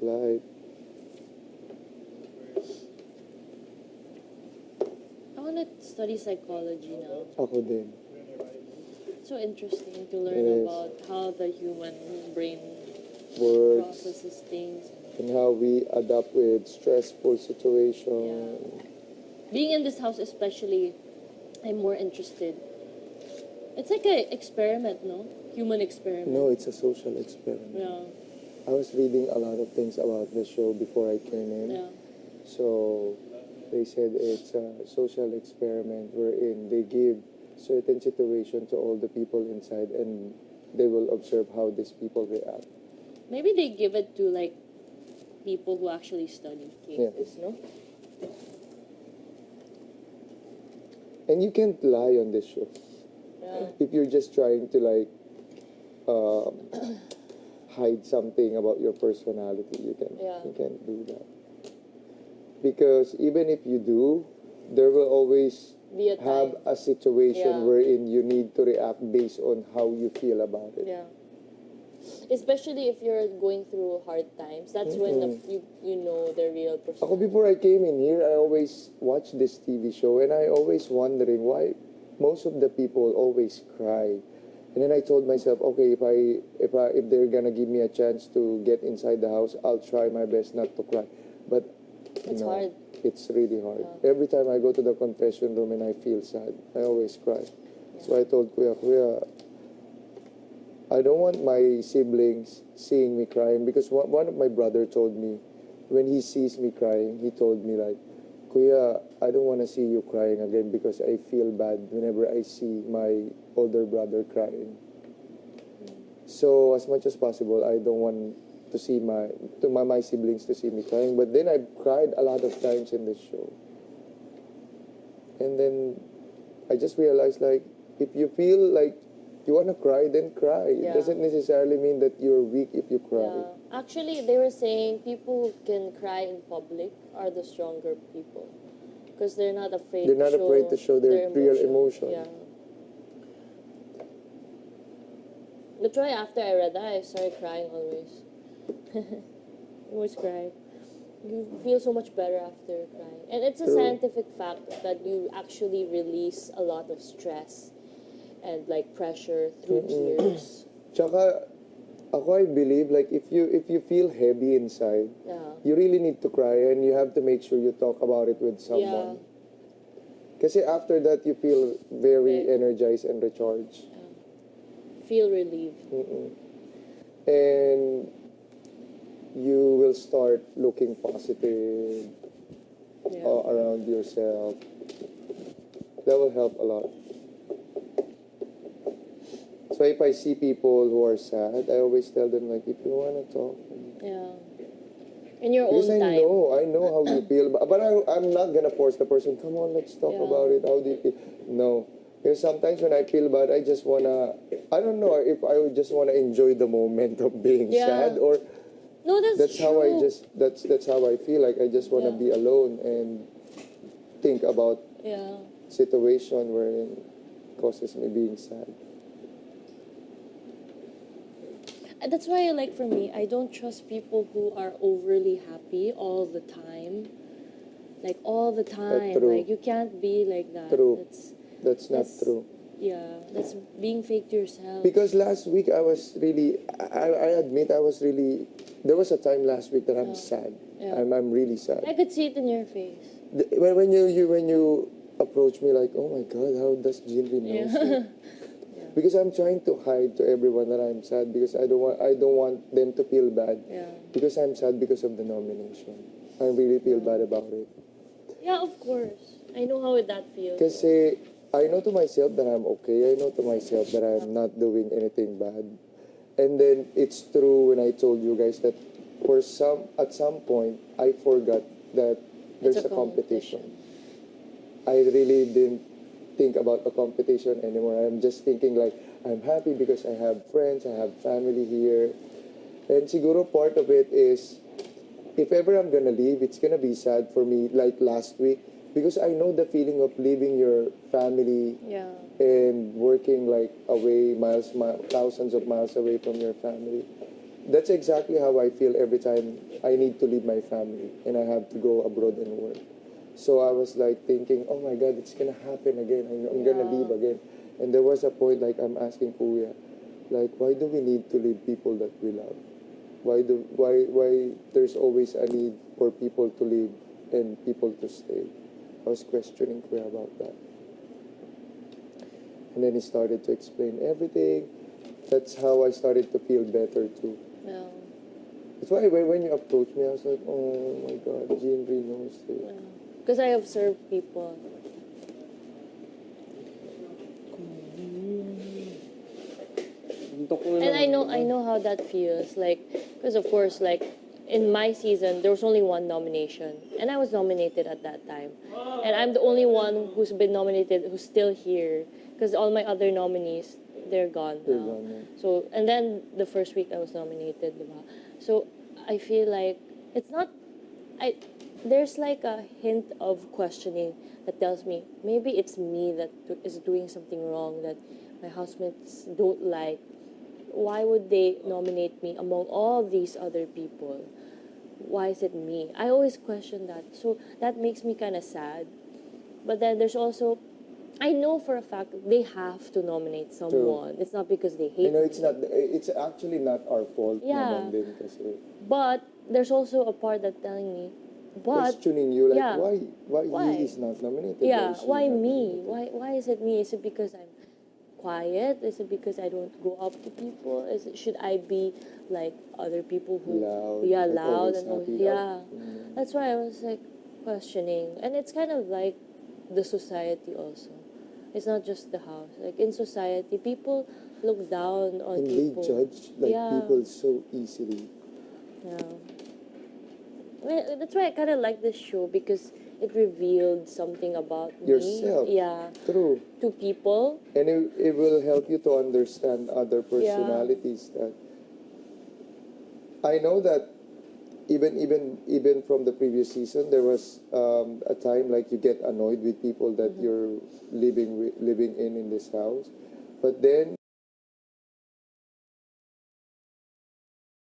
life. I want to study psychology now. Ako din. So interesting to learn Yes. about how the human brain Works processes things. and how we adapt with stressful situation. Yeah. Being in this house especially, I'm more interested. It's like an experiment, no? Human experiment. No, it's a social experiment. Yeah. I was reading a lot of things about the show before I came in. Yeah. So they said it's a social experiment wherein they give certain situation to all the people inside and they will observe how these people react. Maybe they give it to like people who actually study cases, no? And you can't lie on this show. Yeah. If you're just trying to like hide something about your personality, you can't do that. Because even if you do, there will always Be a time. have a situation Yeah. wherein you need to react based on how you feel about it. Yeah. Especially if you're going through hard times, that's when you know the real person. Ako, before I came in here, I always watched this TV show and I always wondering why most of the people always cry. And then I told myself, okay, if they're gonna give me a chance to get inside the house, I'll try my best not to cry. But It's hard. It's really hard. Yeah. Every time I go to the confession room and I feel sad, I always cry. So I told Kuya, I don't want my siblings seeing me crying because one of my brother told me when he sees me crying, he told me like, Kuya, I don't want to see you crying again because I feel bad whenever I see my older brother crying. So as much as possible, I don't want to see my siblings to see me crying. But then I cried a lot of times in this show. And then I just realized like if you feel like you want to cry, then cry. Yeah. It doesn't necessarily mean that you're weak if you cry. Yeah. Actually, they were saying people who can cry in public are the stronger people because they're not afraid. They're not afraid to show their real emotion. Yeah. That's why after I read that, I started crying always. Always cry. You feel so much better after crying. And it's a True. scientific fact that you actually release a lot of stress and like pressure through tears. Tsaka, ako I believe like if you feel heavy inside, Yeah. you really need to cry and you have to make sure you talk about it with someone. Kasi after that you feel very Okay. energized and recharged. Feel relieved. And you will start looking positive around yourself. That will help a lot. So if I see people who are sad, I always tell them like, if you want to talk. Yeah. In your Because own time. I know how you feel. But I'm not going to force the person, come on, let's talk Yeah. about it. How do you feel? No. Because sometimes when I feel bad, I just want to, I don't know if I would just want to enjoy the moment of being sad or No, that's how I true. just, that's how I feel. Like I just want to be alone and think about situation where it causes me being sad. That's why, like, for me, I don't trust people who are overly happy all the time. Like, all the time. True. Like, you can't be like that. True. That's not true. Yeah, that's being fake to yourself. Because last week I was really, I admit I was really, there was a time last week that I'm sad. Yeah. I'm really sad. I could see it in your face. When you approach me like, oh my God, how does jinri know? Yeah. Because I'm trying to hide to everyone that I'm sad because I don't want them to feel bad. Yeah. Because I'm sad because of the nomination. I really feel bad about it. Yeah, of course. I know how that feels. Kasi I know to myself that I'm okay. I know to myself that I'm not doing anything bad. And then it's true when I told you guys that at some point I forgot that there's a competition. I really didn't think about a competition anymore. I'm just thinking like I'm happy because I have friends, I have family here. And siguro part of it is if ever I'm gonna leave, it's gonna be sad for me like last week because I know the feeling of leaving your family and working like away thousands of miles away from your family. that's exactly how I feel every time I need to leave my family and I have to go abroad and work. So I was like thinking, oh my God, it's gonna happen again. I'm gonna Yeah. leave again. And there was a point like I'm asking Kuya, like, why do we need to leave people that we love? Why there's always a need for people to leave and people to stay? I was questioning Kuya about that. And then he started to explain everything. That's how I started to feel better too. Yeah. That's why when you approached me, I was like, oh my God, Jinri knows this. Because I observe people. And I know how that feels. Like, because of course, like, in my season, there was only one nomination. And I was nominated at that time. And I'm the only one who's been nominated who's still here. Because all my other nominees, they're gone They're now. gone now. So, and then the first week I was nominated, diba? So, I feel like it's not, there's like a hint of questioning that tells me maybe it's me that is doing something wrong that my housemates don't like. Why would they nominate me among all these other people? Why is it me? I always question that. So that makes me kind of sad. But then there's also, I know for a fact that they have to nominate someone. It's not because they hate I know me. it's actually not our fault Yeah. naman din kasi. But there's also a part that telling me, but Questioning you like yeah. why he is not nominated? yeah, is she why not me? nominated? Why is it me? Is it because I'm quiet? Is it because I don't go up to people? Should I be like other people who Loud, yeah, like loud always and always, happy. yeah. That's why I was like questioning. And it's kind of like the society also. It's not just the house. Like in society, people look down on And they people. judge like Yeah. people so easily. Yeah. That's why I kind of like this show because it revealed something about Yourself. me. Yeah. True. To people. And it will help you to understand other personalities that I know that even from the previous season there was a time like you get annoyed with people that you're living in this house, but then